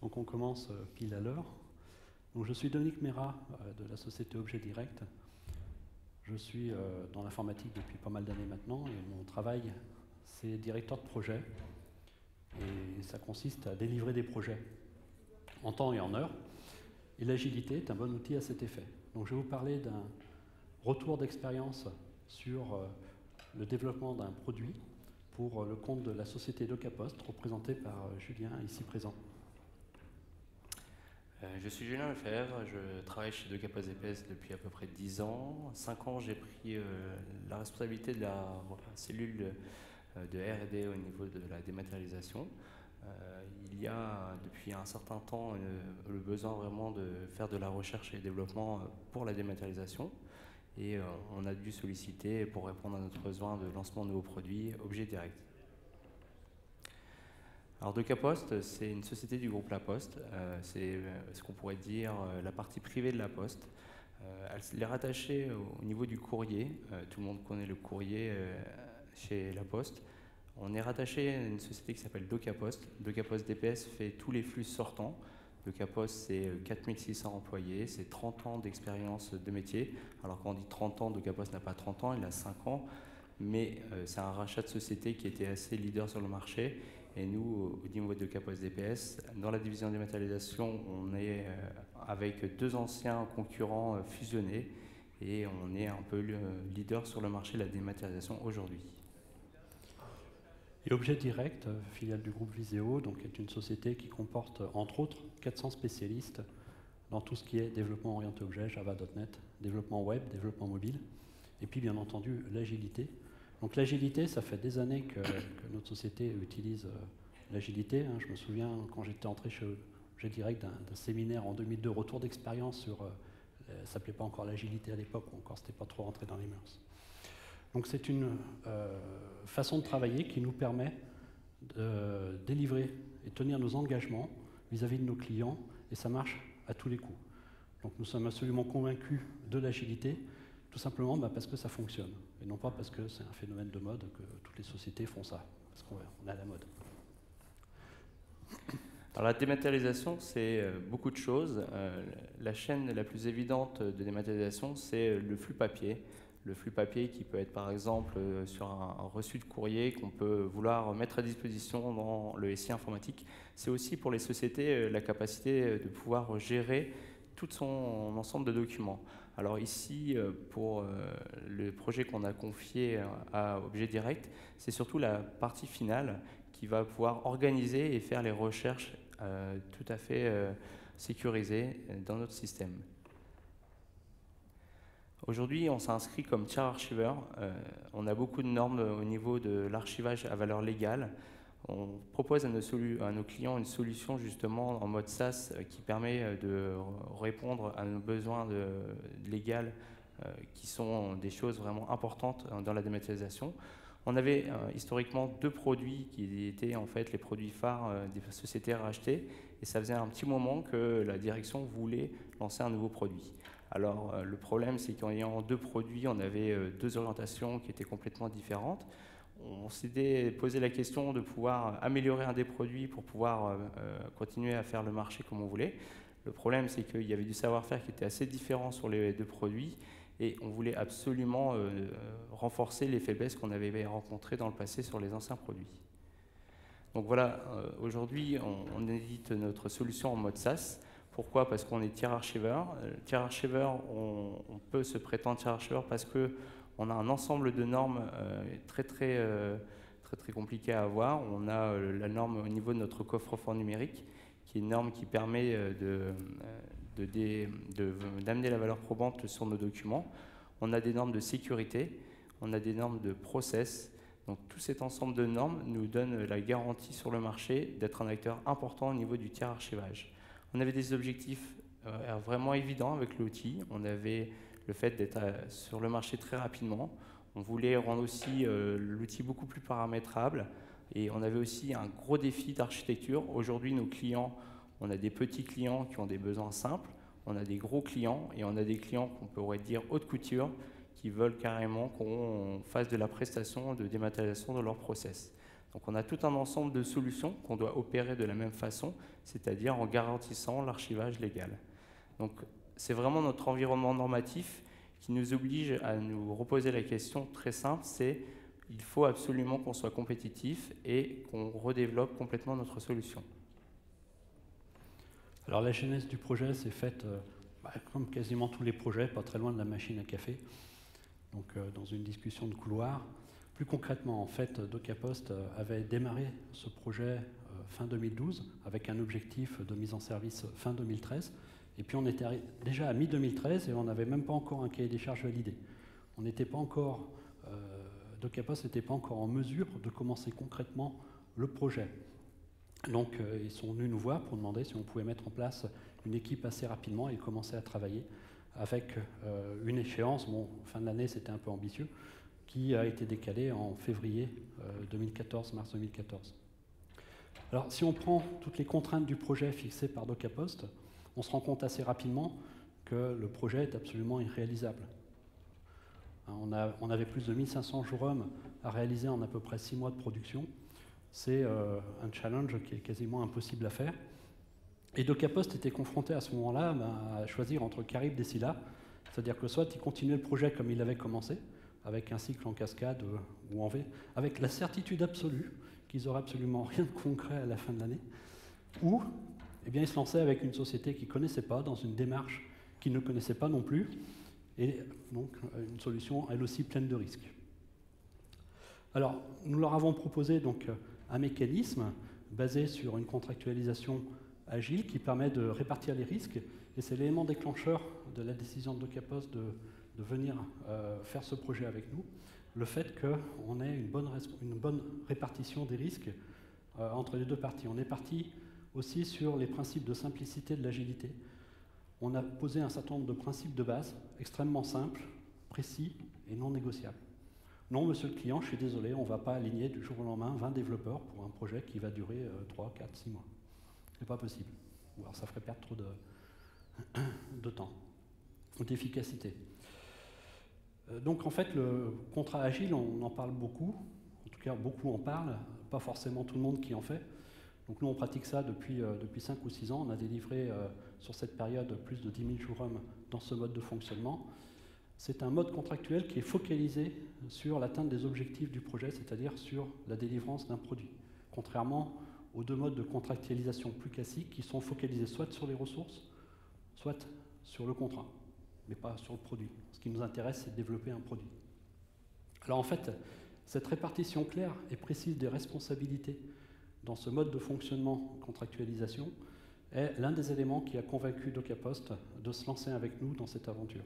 Donc on commence pile à l'heure. Donc je suis Dominique Mérat de la société Objet Direct. Je suis dans l'informatique depuis pas mal d'années maintenant et mon travail c'est directeur de projet. Et ça consiste à délivrer des projets en temps et en heure. Et l'agilité est un bon outil à cet effet. Donc je vais vous parler d'un retour d'expérience sur le développement d'un produit pour le compte de la société DocaPost, représentée par Julien, ici présent. Je suis Julien Lefebvre, je travaille chez DocaPost DPS depuis à peu près 10 ans. 5 ans, j'ai pris la responsabilité de la cellule de R&D au niveau de la dématérialisation. Il y a depuis un certain temps le besoin vraiment de faire de la recherche et développement pour la dématérialisation. Et on a dû solliciter pour répondre à notre besoin de lancement de nouveaux produits, Objet Direct. Alors DocaPost, c'est une société du groupe La Poste, c'est ce qu'on pourrait dire la partie privée de La Poste. Elle est rattachée au niveau du courrier, tout le monde connaît le courrier chez La Poste. On est rattaché à une société qui s'appelle DocaPost. DocaPost DPS fait tous les flux sortants. DocaPost, c'est 4600 employés, c'est 30 ans d'expérience de métier. Alors quand on dit 30 ans, DocaPost n'a pas 30 ans, il a 5 ans. Mais c'est un rachat de société qui était assez leader sur le marché. Et nous, au niveau de DocaPost DPS, dans la division dématérialisation, on est avec deux anciens concurrents fusionnés. Et on est un peu le leader sur le marché de la dématérialisation aujourd'hui. Et Objet Direct, filiale du groupe Viséo, donc est une société qui comporte entre autres 400 spécialistes dans tout ce qui est développement orienté objet, Java.net, développement web, développement mobile, et puis bien entendu l'agilité. Donc l'agilité, ça fait des années que notre société utilise l'agilité. Je me souviens quand j'étais entré chez Objet Direct d'un séminaire en 2002, retour d'expérience sur, ça ne s'appelait pas encore l'agilité à l'époque, ou encore c'était pas trop rentré dans les mœurs. Donc c'est une façon de travailler qui nous permet de délivrer et tenir nos engagements vis-à-vis de nos clients, et ça marche à tous les coups. Donc nous sommes absolument convaincus de l'agilité, tout simplement parce que ça fonctionne, et non pas parce que c'est un phénomène de mode, que toutes les sociétés font ça, parce qu'on est à la mode. Alors la dématérialisation, c'est beaucoup de choses. La chaîne la plus évidente de dématérialisation, c'est le flux papier. Le flux papier qui peut être par exemple sur un reçu de courrier qu'on peut vouloir mettre à disposition dans le SI informatique. C'est aussi pour les sociétés la capacité de pouvoir gérer tout son ensemble de documents. Alors ici, pour le projet qu'on a confié à Objet Direct, c'est surtout la partie finale qui va pouvoir organiser et faire les recherches tout à fait sécurisées dans notre système. Aujourd'hui, on s'inscrit comme tiers archiveur. On a beaucoup de normes au niveau de l'archivage à valeur légale. On propose à nos clients une solution justement en mode SaaS qui permet de répondre à nos besoins légaux qui sont des choses vraiment importantes dans la dématérialisation. On avait historiquement deux produits qui étaient en fait les produits phares des sociétés rachetées, et ça faisait un petit moment que la direction voulait lancer un nouveau produit. Alors le problème, c'est qu'en ayant deux produits, on avait deux orientations qui étaient complètement différentes. On s'était posé la question de pouvoir améliorer un des produits pour pouvoir continuer à faire le marché comme on voulait. Le problème, c'est qu'il y avait du savoir-faire qui était assez différent sur les deux produits, et on voulait absolument renforcer les faiblesses qu'on avait rencontrées dans le passé sur les anciens produits. Donc voilà, aujourd'hui, on édite notre solution en mode SaaS. Pourquoi? Parce qu'on est tiers archiveur. Tiers archiveur, on peut se prétendre tiers archiveur parce qu'on a un ensemble de normes très compliquées à avoir. On a la norme au niveau de notre coffre-fort numérique, qui est une norme qui permet d'amener la valeur probante sur nos documents. On a des normes de sécurité, on a des normes de process. Donc tout cet ensemble de normes nous donne la garantie sur le marché d'être un acteur important au niveau du tiers archivage. On avait des objectifs vraiment évidents avec l'outil. On avait le fait d'être sur le marché très rapidement. On voulait rendre aussi l'outil beaucoup plus paramétrable. Et on avait aussi un gros défi d'architecture. Aujourd'hui, nos clients, on a des petits clients qui ont des besoins simples. On a des gros clients et on a des clients qu'on pourrait dire haute couture qui veulent carrément qu'on fasse de la prestation de dématérialisation de leur process. Donc on a tout un ensemble de solutions qu'on doit opérer de la même façon, c'est-à-dire en garantissant l'archivage légal. Donc c'est vraiment notre environnement normatif qui nous oblige à nous reposer la question très simple, c'est il faut absolument qu'on soit compétitif et qu'on redéveloppe complètement notre solution. Alors la genèse du projet s'est faite, comme quasiment tous les projets, pas très loin de la machine à café, donc dans une discussion de couloir. Plus concrètement, en fait, DocaPost avait démarré ce projet fin 2012 avec un objectif de mise en service fin 2013. Et puis on était déjà à mi-2013 et on n'avait même pas encore un cahier des charges validé. On n'était pas encore, DocaPost n'était pas encore en mesure de commencer concrètement le projet. Donc ils sont venus nous voir pour demander si on pouvait mettre en place une équipe assez rapidement et commencer à travailler avec une échéance, bon, fin de l'année c'était un peu ambitieux, qui a été décalée en février 2014, mars 2014. Alors si on prend toutes les contraintes du projet fixées par DocaPost, on se rend compte assez rapidement que le projet est absolument irréalisable. On avait plus de 1500 jours hommes à réaliser en à peu près 6 mois de production. C'est un challenge qui est quasiment impossible à faire. Et DocaPost était confronté à ce moment-là à choisir entre Charybde et Scylla, c'est-à-dire que soit il continuait le projet comme il avait commencé, avec un cycle en cascade ou en V, avec la certitude absolue qu'ils n'auraient absolument rien de concret à la fin de l'année, ou eh bien, il se lançait avec une société qu'il ne connaissait pas, dans une démarche qu'il ne connaissait pas non plus, et donc une solution elle aussi pleine de risques. Alors, nous leur avons proposé donc un mécanisme basé sur une contractualisation agile qui permet de répartir les risques, et c'est l'élément déclencheur de la décision de DocaPost de venir faire ce projet avec nous, le fait qu'on ait une bonne répartition des risques entre les deux parties. On est parti aussi sur les principes de simplicité de l'agilité. On a posé un certain nombre de principes de base extrêmement simples, précis et non négociables. Non, monsieur le client, je suis désolé, on ne va pas aligner du jour au lendemain 20 développeurs pour un projet qui va durer 3, 4, 6 mois. C'est pas possible. Ou alors ça ferait perdre trop de temps, d'efficacité. Donc en fait, le contrat agile, on en parle beaucoup. En tout cas, beaucoup en parlent, pas forcément tout le monde qui en fait. Donc nous, on pratique ça depuis 5 ou 6 ans. On a délivré sur cette période plus de 10 000 jours hommes dans ce mode de fonctionnement. C'est un mode contractuel qui est focalisé sur l'atteinte des objectifs du projet, c'est-à-dire sur la délivrance d'un produit. Contrairement aux deux modes de contractualisation plus classiques qui sont focalisés soit sur les ressources, soit sur le contrat, mais pas sur le produit. Ce qui nous intéresse, c'est de développer un produit. Alors en fait, cette répartition claire et précise des responsabilités dans ce mode de fonctionnement contractualisation est l'un des éléments qui a convaincu DocaPost de se lancer avec nous dans cette aventure.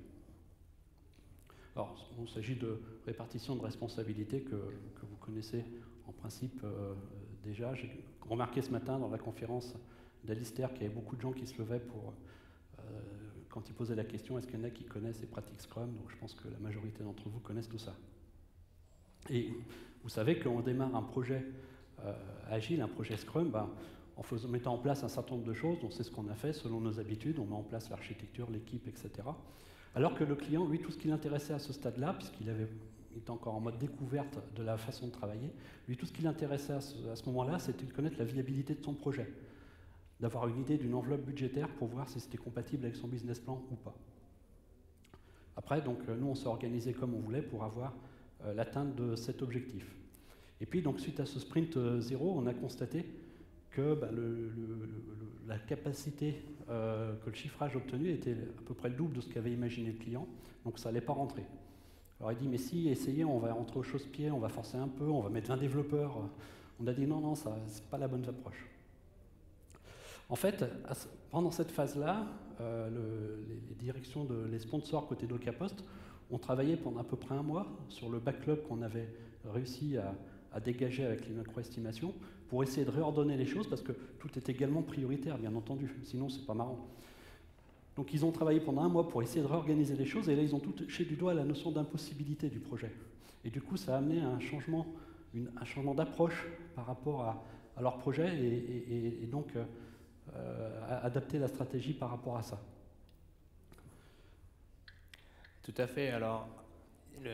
Alors, il s'agit de répartition de responsabilités que vous connaissez en principe déjà. J'ai remarqué ce matin dans la conférence d'Alistair qu'il y avait beaucoup de gens qui se levaient pour, quand ils posaient la question, est-ce qu'il y en a qui connaissent les pratiques Scrum? Donc je pense que la majorité d'entre vous connaissent tout ça. Et vous savez qu'on démarre un projet agile, un projet Scrum, en mettant en place un certain nombre de choses, donc c'est ce qu'on a fait selon nos habitudes, on met en place l'architecture, l'équipe, etc. Alors que le client, lui, tout ce qui l'intéressait à ce stade-là, puisqu'il était encore en mode découverte de la façon de travailler, lui, tout ce qui l'intéressait à ce moment-là, c'était de connaître la viabilité de son projet, d'avoir une idée d'une enveloppe budgétaire pour voir si c'était compatible avec son business plan ou pas. Après, donc, nous, on s'est organisé comme on voulait pour avoir l'atteinte de cet objectif. Et puis, donc, suite à ce sprint 0, on a constaté que la capacité que le chiffrage obtenu était à peu près le double de ce qu'avait imaginé le client, donc ça n'allait pas rentrer. Alors il dit, mais si, essayez, on va rentrer au chausse-pied, on va forcer un peu, on va mettre 20 développeurs. On a dit non, ça c'est pas la bonne approche. En fait, pendant cette phase-là, les directions, les sponsors côté DocaPost ont travaillé pendant à peu près un mois sur le backlog qu'on avait réussi à dégager avec les macro-estimations pour essayer de réordonner les choses parce que tout est également prioritaire, bien entendu, sinon c'est pas marrant. Donc ils ont travaillé pendant un mois pour essayer de réorganiser les choses et là ils ont touché du doigt la notion d'impossibilité du projet. Et du coup ça a amené à un changement d'approche par rapport à leur projet et donc à adapter la stratégie par rapport à ça. Tout à fait. Alors, Le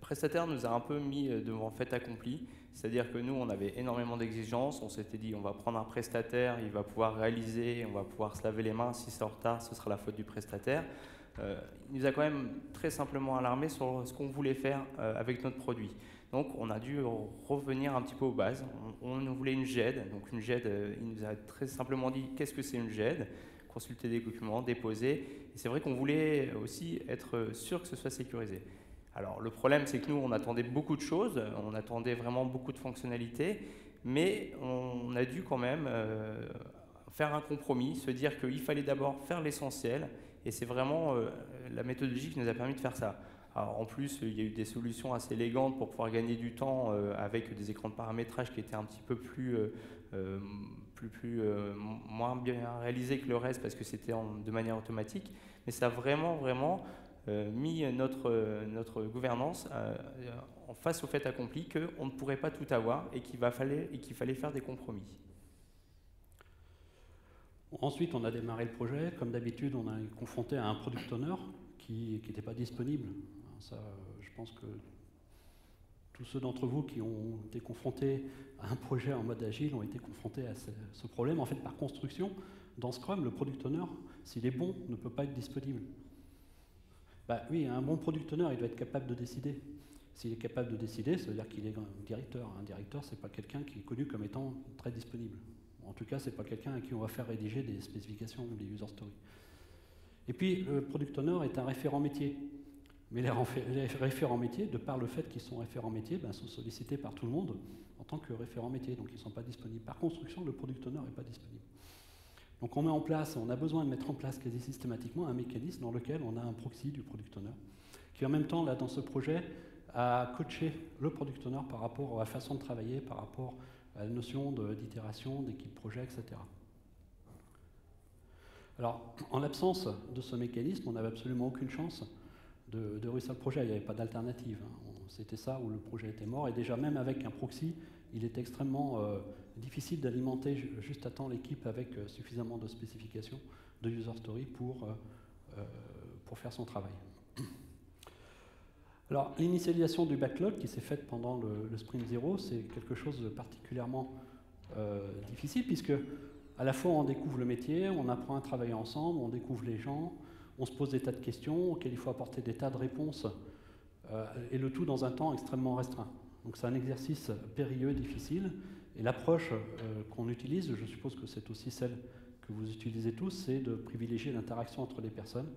prestataire nous a un peu mis devant fait accompli, c'est-à-dire que nous, on avait énormément d'exigences, on s'était dit on va prendre un prestataire, il va pouvoir réaliser, on va pouvoir se laver les mains, si c'est en retard, ce sera la faute du prestataire. Il nous a quand même très simplement alarmé sur ce qu'on voulait faire avec notre produit. Donc on a dû revenir un petit peu aux bases, on voulait une GED, donc une GED, il nous a très simplement dit qu'est-ce que c'est une GED, consulter des documents, déposer, et c'est vrai qu'on voulait aussi être sûr que ce soit sécurisé. Alors le problème, c'est que nous, on attendait beaucoup de choses, on attendait vraiment beaucoup de fonctionnalités, mais on a dû quand même faire un compromis, se dire qu'il fallait d'abord faire l'essentiel, et c'est vraiment la méthodologie qui nous a permis de faire ça. Alors, en plus, il y a eu des solutions assez élégantes pour pouvoir gagner du temps avec des écrans de paramétrage qui étaient un petit peu moins bien réalisés que le reste parce que c'était de manière automatique, mais ça a vraiment mis notre gouvernance en face au fait accompli qu'on ne pourrait pas tout avoir et qu'il fallait faire des compromis. Ensuite, on a démarré le projet. Comme d'habitude, on a confronté à un product owner qui n'était pas disponible. Ça, je pense que tous ceux d'entre vous qui ont été confrontés à un projet en mode agile ont été confrontés à ce problème. En fait, par construction, dans Scrum, le product owner, s'il est bon, ne peut pas être disponible. Bah oui, un bon product owner, il doit être capable de décider. S'il est capable de décider, ça veut dire qu'il est un directeur. Un directeur, c'est pas quelqu'un qui est connu comme étant très disponible. En tout cas, c'est pas quelqu'un à qui on va faire rédiger des spécifications ou des user stories. Et puis, le product owner est un référent métier. Mais les référents métiers, de par le fait qu'ils sont référents métiers, sont sollicités par tout le monde en tant que référents métiers, donc ils ne sont pas disponibles. Par construction, le product owner n'est pas disponible. Donc on a besoin de mettre en place quasi systématiquement un mécanisme dans lequel on a un proxy du product owner, qui en même temps, là, dans ce projet, a coaché le product owner par rapport à la façon de travailler, par rapport à la notion d'itération, d'équipe projet, etc. Alors, en l'absence de ce mécanisme, on n'avait absolument aucune chance de réussir le projet. Il n'y avait pas d'alternative. C'était ça où le projet était mort. Et déjà, même avec un proxy, il est extrêmement difficile d'alimenter juste à temps l'équipe avec suffisamment de spécifications de user story pour faire son travail. Alors, l'initialisation du backlog qui s'est faite pendant le Sprint 0, c'est quelque chose de particulièrement difficile puisque à la fois on découvre le métier, on apprend à travailler ensemble, on découvre les gens, on se pose des tas de questions auxquelles il faut apporter des tas de réponses et le tout dans un temps extrêmement restreint. Donc c'est un exercice périlleux, difficile, et l'approche qu'on utilise, je suppose que c'est aussi celle que vous utilisez tous, c'est de privilégier l'interaction entre les personnes,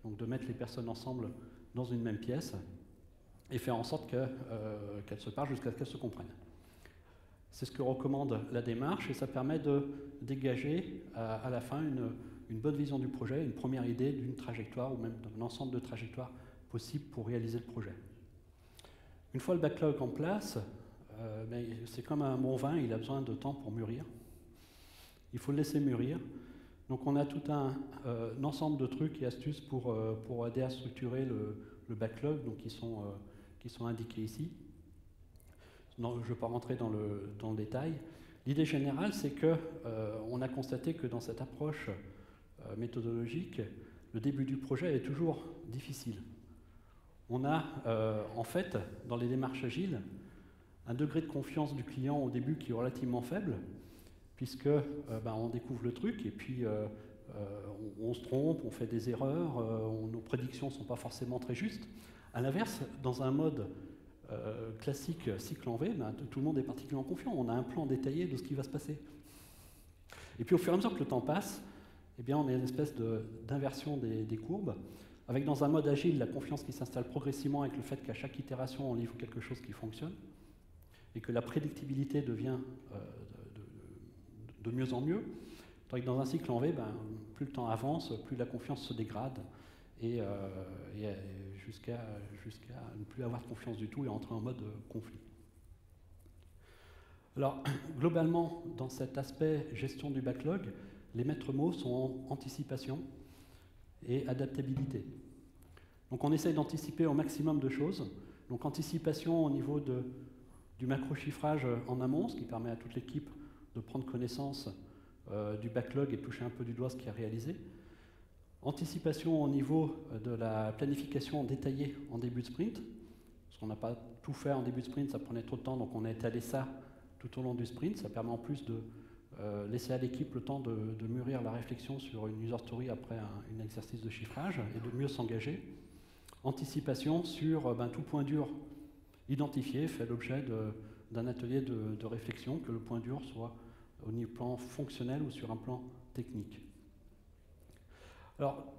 donc de mettre les personnes ensemble dans une même pièce et faire en sorte qu'elles se parlent jusqu'à ce qu'elles se comprennent. C'est ce que recommande la démarche et ça permet de dégager à la fin une bonne vision du projet, une première idée d'une trajectoire ou même d'un ensemble de trajectoires possibles pour réaliser le projet. Une fois le backlog en place, c'est comme un bon vin, il a besoin de temps pour mûrir. Il faut le laisser mûrir. Donc on a tout un ensemble de trucs et astuces pour aider à structurer le backlog, donc qui sont indiqués ici. Non, je ne vais pas rentrer dans le détail. L'idée générale, c'est qu'on a constaté que dans cette approche méthodologique, le début du projet est toujours difficile. On a, en fait, dans les démarches agiles, un degré de confiance du client au début qui est relativement faible, puisque on découvre le truc et puis on se trompe, on fait des erreurs, nos prédictions ne sont pas forcément très justes. À l'inverse, dans un mode classique cycle en V, tout le monde est particulièrement confiant. On a un plan détaillé de ce qui va se passer. Et puis au fur et à mesure que le temps passe, eh bien, on a une espèce d'inversion des courbes, avec dans un mode agile la confiance qui s'installe progressivement avec le fait qu'à chaque itération on livre quelque chose qui fonctionne, et que la prédictibilité devient de mieux en mieux. Tandis que dans un cycle en V, plus le temps avance, plus la confiance se dégrade, et jusqu'à ne plus avoir de confiance du tout et entrer en mode conflit. Alors, globalement, dans cet aspect gestion du backlog, les maîtres mots sont anticipation et adaptabilité. Donc on essaye d'anticiper au maximum de choses. Donc anticipation au niveau du macro-chiffrage en amont, ce qui permet à toute l'équipe de prendre connaissance du backlog et de toucher un peu du doigt ce qui est réalisé. Anticipation au niveau de la planification détaillée en début de sprint, parce qu'on n'a pas tout fait en début de sprint, ça prenait trop de temps, donc on a étalé ça tout au long du sprint. Ça permet en plus de laisser à l'équipe le temps de mûrir la réflexion sur une user story après un exercice de chiffrage et de mieux s'engager. Anticipation sur tout point dur identifié fait l'objet d'un atelier de réflexion, que le point dur soit au niveau plan fonctionnel ou sur un plan technique. Alors,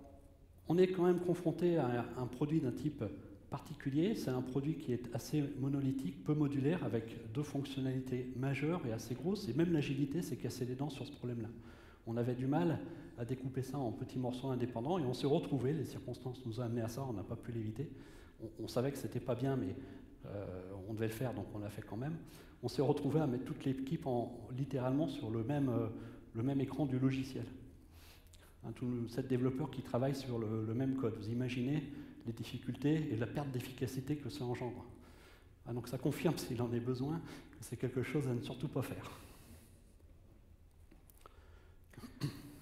on est quand même confronté à un produit d'un type particulier. C'est un produit qui est assez monolithique, peu modulaire, avec deux fonctionnalités majeures et assez grosses. Et même l'agilité s'est cassé les dents sur ce problème-là. On avait du mal à découper ça en petits morceaux indépendants et on s'est retrouvé, les circonstances nous ont amené à ça, on n'a pas pu l'éviter. On savait que c'était pas bien, mais on devait le faire, donc on l'a fait quand même. On s'est retrouvé à mettre toute l'équipe littéralement sur le même écran du logiciel. Tous 7 développeurs qui travaillent sur le même code. Vous imaginez les difficultés et la perte d'efficacité que ça engendre. Donc ça confirme, s'il en est besoin, que c'est quelque chose à ne surtout pas faire.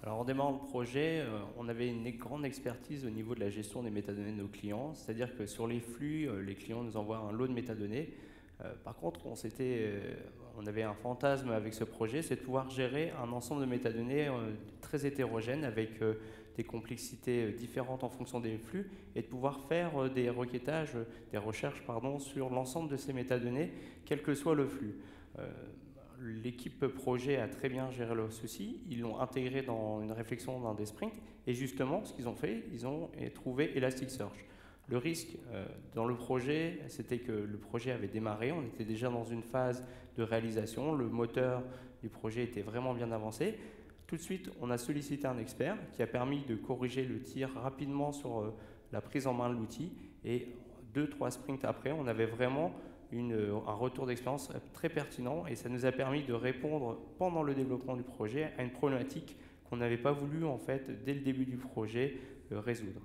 Alors en démarrant le projet, on avait une grande expertise au niveau de la gestion des métadonnées de nos clients, c'est-à-dire que sur les flux, les clients nous envoient un lot de métadonnées. Par contre, on avait un fantasme avec ce projet, c'est de pouvoir gérer un ensemble de métadonnées très hétérogènes avec des complexités différentes en fonction des flux et de pouvoir faire des requêtages, des recherches sur l'ensemble de ces métadonnées, quel que soit le flux. L'équipe projet a très bien géré le souci, ils l'ont intégré dans une réflexion dans des sprints et justement, ce qu'ils ont fait, ils ont trouvé Elasticsearch. Le risque dans le projet, c'était que le projet avait démarré, on était déjà dans une phase de réalisation, le moteur du projet était vraiment bien avancé. Tout de suite, on a sollicité un expert qui a permis de corriger le tir rapidement sur la prise en main de l'outil et 2-3 sprints après, on avait vraiment un retour d'expérience très pertinent et ça nous a permis de répondre pendant le développement du projet à une problématique qu'on n'avait pas voulu en fait dès le début du projet résoudre.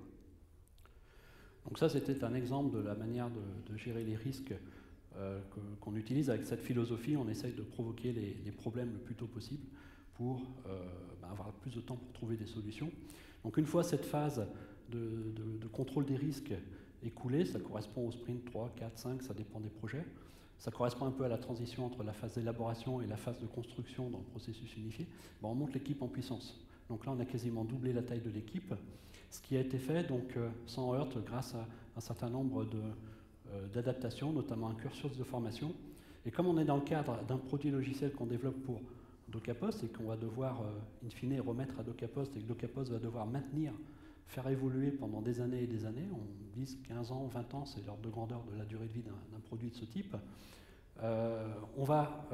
Donc ça, c'était un exemple de la manière de gérer les risques qu'on utilise. Avec cette philosophie, on essaye de provoquer les problèmes le plus tôt possible pour avoir plus de temps pour trouver des solutions. Donc une fois cette phase de contrôle des risques écoulée, ça correspond au sprint 3, 4, 5, ça dépend des projets. Ça correspond un peu à la transition entre la phase d'élaboration et la phase de construction dans le processus unifié. On monte l'équipe en puissance. Donc là, on a quasiment doublé la taille de l'équipe. Ce qui a été fait donc, sans heurte grâce à un certain nombre d'adaptations, notamment un cursus de formation. Et comme on est dans le cadre d'un produit logiciel qu'on développe pour DocaPost et qu'on va devoir, in fine, remettre à DocaPost et que DocaPost va devoir maintenir, faire évoluer pendant des années et des années, on 10, 15 ans, 20 ans, c'est l'ordre de grandeur de la durée de vie d'un produit de ce type, on va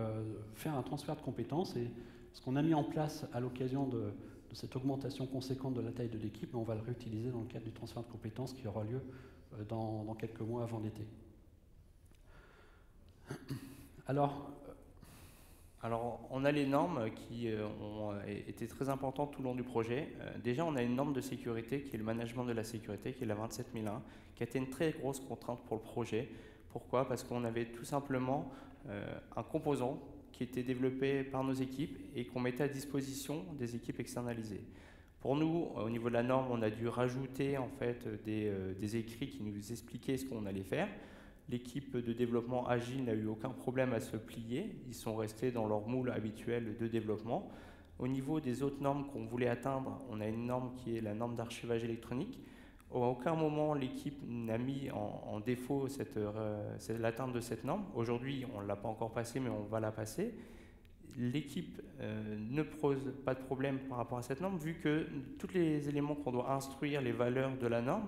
faire un transfert de compétences et ce qu'on a mis en place à l'occasion de cette augmentation conséquente de la taille de l'équipe, on va le réutiliser dans le cadre du transfert de compétences qui aura lieu dans quelques mois avant l'été. Alors, on a les normes qui ont été très importantes tout le long du projet. Déjà, on a une norme de sécurité qui est le management de la sécurité, qui est la 27001, qui a été une très grosse contrainte pour le projet. Pourquoi? Parce qu'on avait tout simplement un composant qui était développé par nos équipes et qu'on mettait à disposition des équipes externalisées. Pour nous, au niveau de la norme, on a dû rajouter en fait des écrits qui nous expliquaient ce qu'on allait faire. L'équipe de développement agile n'a eu aucun problème à se plier. Ils sont restés dans leur moule habituel de développement. Au niveau des autres normes qu'on voulait atteindre, on a une norme qui est la norme d'archivage électronique. À aucun moment, l'équipe n'a mis en défaut l'atteinte de cette norme. Aujourd'hui, on ne l'a pas encore passée, mais on va la passer. L'équipe ne pose pas de problème par rapport à cette norme, vu que tous les éléments qu'on doit instruire, les valeurs de la norme,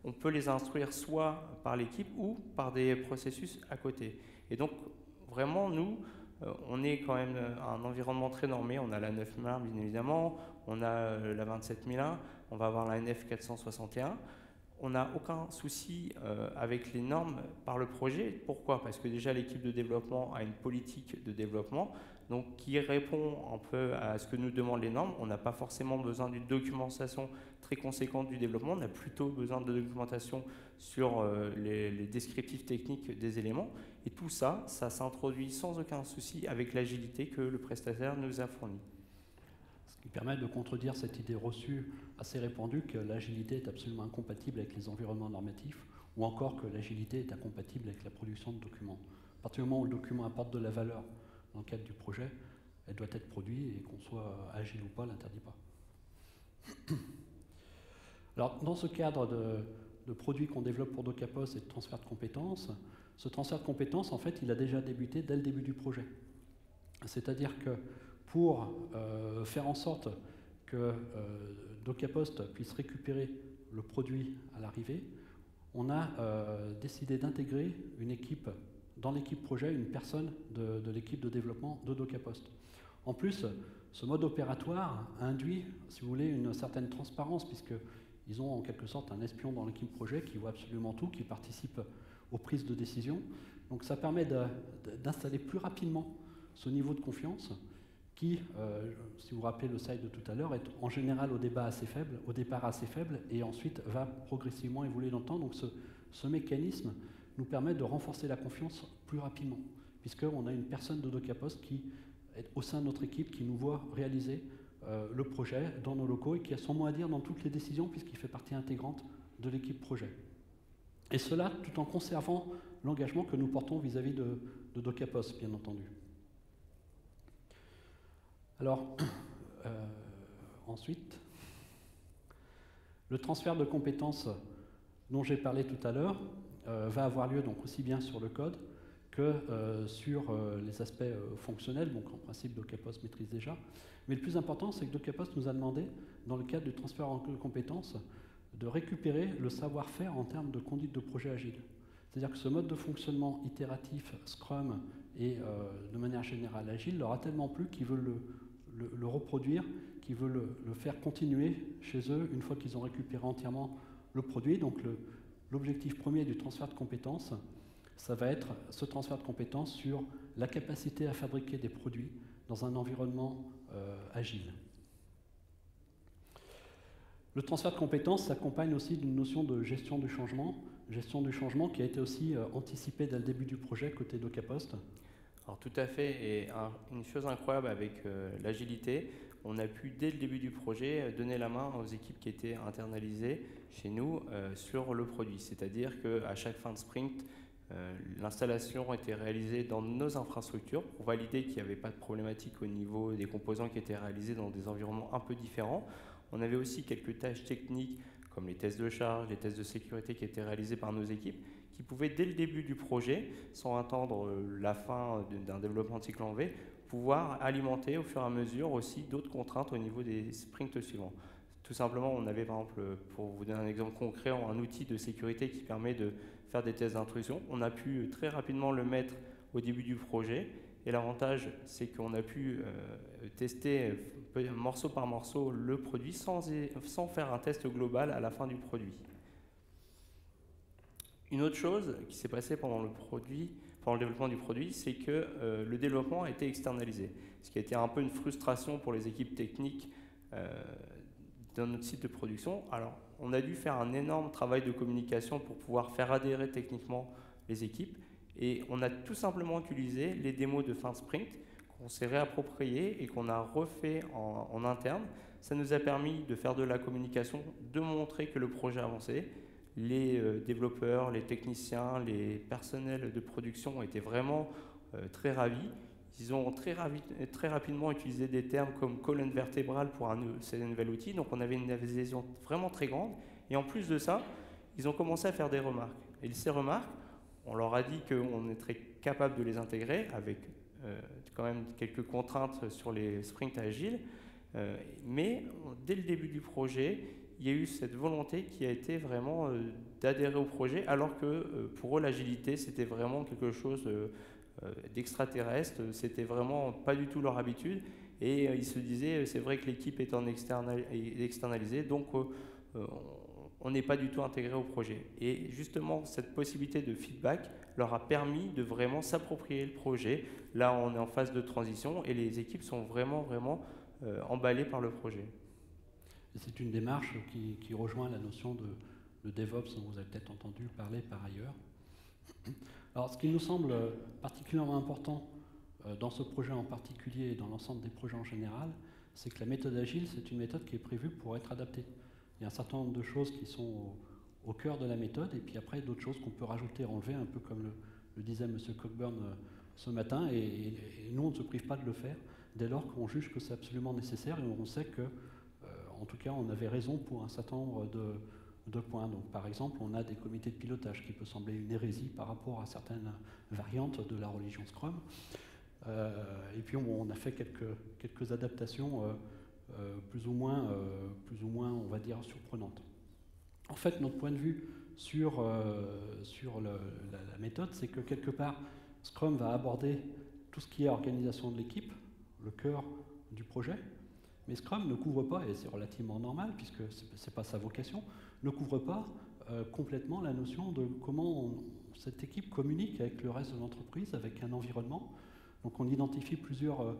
on peut les instruire soit par l'équipe ou par des processus à côté. Et donc, vraiment, nous, on est quand même un environnement très normé. On a la 9001, bien évidemment, on a la 27001, on va avoir la NF 461. On n'a aucun souci avec les normes par le projet. Pourquoi? Parce que déjà, l'équipe de développement a une politique de développement donc, qui répond un peu à ce que nous demandent les normes. On n'a pas forcément besoin d'une documentation très conséquente du développement. On a plutôt besoin de documentation sur les descriptifs techniques des éléments. Et tout ça, ça s'introduit sans aucun souci avec l'agilité que le prestataire nous a fournie. Il permet de contredire cette idée reçue assez répandue que l'agilité est absolument incompatible avec les environnements normatifs, ou encore que l'agilité est incompatible avec la production de documents. À partir du moment où le document apporte de la valeur dans le cadre du projet, elle doit être produite et qu'on soit agile ou pas, l'interdit pas. Alors, dans ce cadre de produits qu'on développe pour DocaPost et de transfert de compétences, ce transfert de compétences, en fait, il a déjà débuté dès le début du projet. C'est-à-dire que pour faire en sorte que DocaPost puisse récupérer le produit à l'arrivée, on a décidé d'intégrer une équipe, dans l'équipe projet, une personne de l'équipe de développement de DocaPost. En plus, ce mode opératoire induit, si vous voulez, une certaine transparence, puisqu'ils ont en quelque sorte un espion dans l'équipe projet qui voit absolument tout, qui participe aux prises de décision. Donc ça permet d'installer plus rapidement ce niveau de confiance qui, si vous vous rappelez le slide de tout à l'heure, est en général au départ assez faible et ensuite va progressivement évoluer dans le temps. Donc ce mécanisme nous permet de renforcer la confiance plus rapidement, puisqu'on a une personne de DocaPost qui est au sein de notre équipe, qui nous voit réaliser le projet dans nos locaux et qui a son mot à dire dans toutes les décisions, puisqu'il fait partie intégrante de l'équipe projet. Et cela tout en conservant l'engagement que nous portons vis-à-vis de DocaPost, bien entendu. Alors, ensuite, le transfert de compétences dont j'ai parlé tout à l'heure va avoir lieu donc aussi bien sur le code que sur les aspects fonctionnels, donc en principe DocaPost maîtrise déjà. Mais le plus important, c'est que DocaPost nous a demandé, dans le cadre du transfert de compétences, de récupérer le savoir-faire en termes de conduite de projet agile. C'est-à-dire que ce mode de fonctionnement itératif, Scrum et de manière générale agile leur a tellement plu qu'ils veulent le reproduire, qu'ils veulent le faire continuer chez eux une fois qu'ils ont récupéré entièrement le produit. Donc l'objectif premier du transfert de compétences, ça va être ce transfert de compétences sur la capacité à fabriquer des produits dans un environnement agile. Le transfert de compétences s'accompagne aussi d'une notion de gestion du changement qui a été aussi anticipée dès le début du projet côté DocaPost. Alors tout à fait, et une chose incroyable avec l'agilité, on a pu dès le début du projet donner la main aux équipes qui étaient internalisées chez nous sur le produit. C'est-à-dire qu'à chaque fin de sprint, l'installation était réalisée dans nos infrastructures pour valider qu'il n'y avait pas de problématique au niveau des composants qui étaient réalisés dans des environnements un peu différents. On avait aussi quelques tâches techniques comme les tests de charge, les tests de sécurité qui étaient réalisés par nos équipes, qui pouvaient dès le début du projet, sans attendre la fin d'un développement de cycle en V, pouvoir alimenter au fur et à mesure aussi d'autres contraintes au niveau des sprints suivants. Tout simplement, on avait par exemple, pour vous donner un exemple concret, un outil de sécurité qui permet de faire des tests d'intrusion. On a pu très rapidement le mettre au début du projet. Et l'avantage, c'est qu'on a pu tester morceau par morceau le produit sans faire un test global à la fin du produit. Une autre chose qui s'est passée pendant le développement du produit, c'est que le développement a été externalisé. Ce qui a été un peu une frustration pour les équipes techniques dans notre site de production. Alors, on a dû faire un énorme travail de communication pour pouvoir faire adhérer techniquement les équipes. Et on a tout simplement utilisé les démos de fin de sprint qu'on s'est réappropriées et qu'on a refait en interne. Ça nous a permis de faire de la communication, de montrer que le projet avançait. Les développeurs, les techniciens, les personnels de production étaient vraiment très ravis. Ils ont très rapidement utilisé des termes comme colonne vertébrale pour ce nouvel outil. Donc on avait une adhésion vraiment très grande. Et en plus de ça, ils ont commencé à faire des remarques. Et ces remarques, on leur a dit qu'on est très capable de les intégrer avec quand même quelques contraintes sur les sprints agiles. Mais dès le début du projet, il y a eu cette volonté qui a été vraiment d'adhérer au projet, alors que pour eux, l'agilité, c'était vraiment quelque chose d'extraterrestre. C'était vraiment pas du tout leur habitude. Et ils se disaient, c'est vrai que l'équipe est externalisée, donc on n'est pas du tout intégré au projet. Et justement, cette possibilité de feedback leur a permis de vraiment s'approprier le projet. Là, on est en phase de transition et les équipes sont vraiment emballées par le projet. C'est une démarche qui rejoint la notion de DevOps dont vous avez peut-être entendu parler par ailleurs. Alors, ce qui nous semble particulièrement important dans ce projet en particulier et dans l'ensemble des projets en général, c'est que la méthode agile, c'est une méthode qui est prévue pour être adaptée. Il y a un certain nombre de choses qui sont au cœur de la méthode, et puis après d'autres choses qu'on peut rajouter, enlever, un peu comme le disait M. Cockburn ce matin, et nous on ne se prive pas de le faire, dès lors qu'on juge que c'est absolument nécessaire, et on sait que, en tout cas, on avait raison pour un certain nombre de points. Donc par exemple, on a des comités de pilotage, qui peut sembler une hérésie par rapport à certaines variantes de la religion Scrum. Et puis on a fait quelques adaptations plus ou moins, on va dire, surprenantes. En fait, notre point de vue sur la méthode, c'est que quelque part, Scrum va aborder tout ce qui est organisation de l'équipe, le cœur du projet, mais Scrum ne couvre pas, et c'est relativement normal puisque ce n'est pas sa vocation, ne couvre pas complètement la notion de comment cette équipe communique avec le reste de l'entreprise, avec un environnement. Donc on identifie plusieurs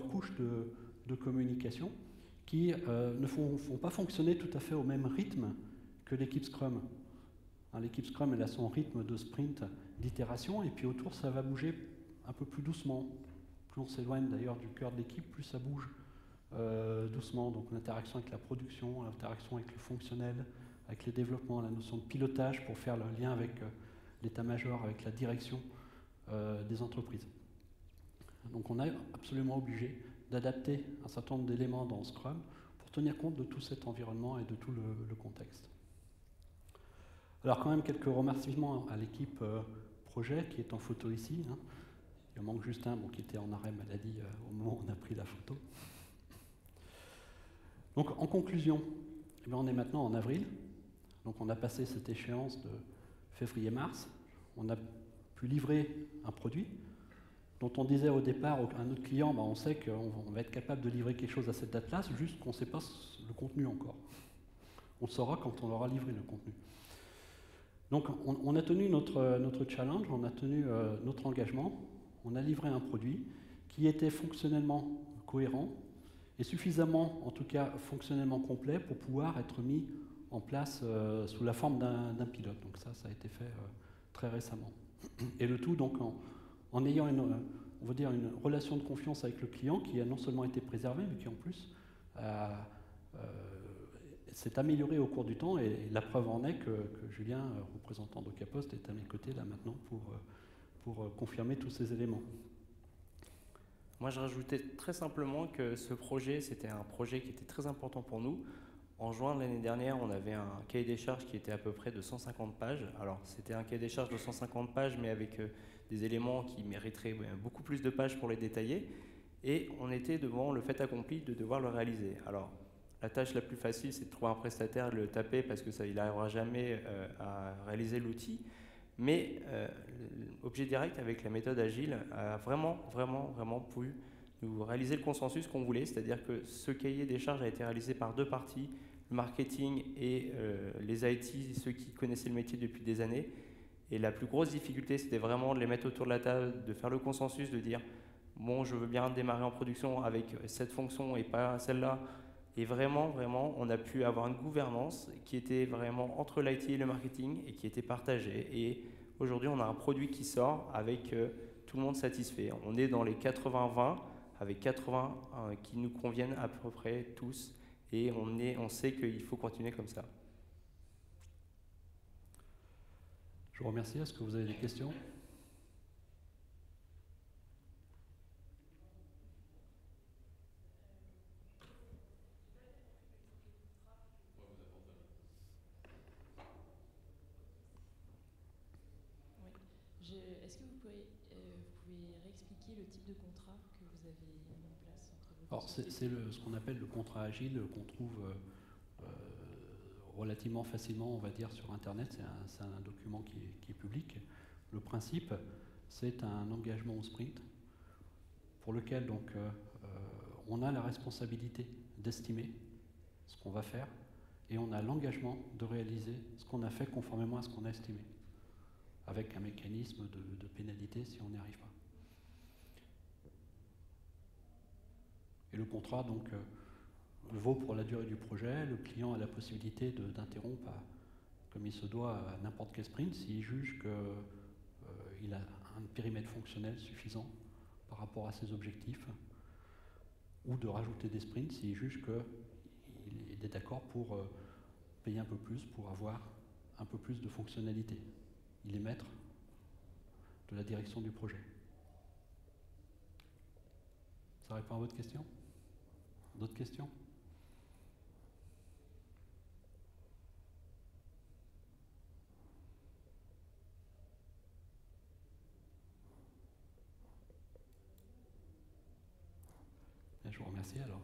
couches de communication qui ne font pas fonctionner tout à fait au même rythme que l'équipe Scrum. L'équipe Scrum, elle a son rythme de sprint, d'itération, et puis autour, ça va bouger un peu plus doucement. Plus on s'éloigne d'ailleurs du cœur de l'équipe, plus ça bouge doucement. Donc l'interaction avec la production, l'interaction avec le fonctionnel, avec les développements, la notion de pilotage pour faire le lien avec l'état-major, avec la direction des entreprises. Donc on est absolument obligé d'adapter un certain nombre d'éléments dans Scrum pour tenir compte de tout cet environnement et de tout le contexte. Alors quand même quelques remerciements à l'équipe projet qui est en photo ici. Il manque juste un qui était en arrêt maladie au moment où on a pris la photo. Donc en conclusion, on est maintenant en avril. Donc on a passé cette échéance de février-mars. On a pu livrer un produit dont on disait au départ à notre client, on sait qu'on va être capable de livrer quelque chose à cette date-là, c'est juste qu'on ne sait pas le contenu encore. On le saura quand on aura livré le contenu. Donc on a tenu notre challenge, on a tenu notre engagement, on a livré un produit qui était fonctionnellement cohérent et suffisamment, en tout cas fonctionnellement complet, pour pouvoir être mis en place sous la forme d'un pilote. Donc ça a été fait très récemment. Et le tout donc en ayant on va dire une relation de confiance avec le client qui a non seulement été préservée, mais qui en plus s'est améliorée au cours du temps, et la preuve en est que Julien, représentant d'Ocapost, est à mes côtés là maintenant pour confirmer tous ces éléments. Moi, je rajoutais très simplement que ce projet, c'était un projet qui était très important pour nous. En juin de l'année dernière, on avait un cahier des charges qui était à peu près de 150 pages. Alors, c'était un cahier des charges de 150 pages, mais avec des éléments qui mériteraient beaucoup plus de pages pour les détailler. Et on était devant le fait accompli de devoir le réaliser. Alors, la tâche la plus facile, c'est de trouver un prestataire, de le taper, parce qu'il n'arrivera jamais à réaliser l'outil. Mais Objet Direct, avec la méthode agile, a vraiment pu nous réaliser le consensus qu'on voulait. C'est-à-dire que ce cahier des charges a été réalisé par deux parties, le marketing et les IT, ceux qui connaissaient le métier depuis des années. Et la plus grosse difficulté, c'était vraiment de les mettre autour de la table, de faire le consensus, de dire « bon, je veux bien démarrer en production avec cette fonction et pas celle-là ». Et vraiment, on a pu avoir une gouvernance qui était vraiment entre l'IT et le marketing et qui était partagée. Et aujourd'hui, on a un produit qui sort avec tout le monde satisfait. On est dans les 80-20, avec 80 qui nous conviennent à peu près tous. Et on sait qu'il faut continuer comme ça. Je vous remercie. Est-ce que vous avez des questions ? Est-ce que vous pouvez réexpliquer le type de contrat que vous avez mis en place entre vos Alors, c'est ce qu'on appelle le contrat agile qu'on trouve relativement facilement, on va dire, sur Internet. C'est un document qui est public. Le principe, c'est un engagement au sprint pour lequel donc, on a la responsabilité d'estimer ce qu'on va faire et on a l'engagement de réaliser ce qu'on a fait conformément à ce qu'on a estimé, avec un mécanisme de pénalité si on n'y arrive pas. Et le contrat, donc, vaut pour la durée du projet. Le client a la possibilité d'interrompre, comme il se doit, à n'importe quel sprint, s'il juge qu'il a un périmètre fonctionnel suffisant par rapport à ses objectifs. ou de rajouter des sprints s'il juge qu'il est d'accord pour payer un peu plus pour avoir un peu plus de fonctionnalités. Il est maître de la direction du projet. Ça répond à votre question? D'autres questions? Je vous remercie alors.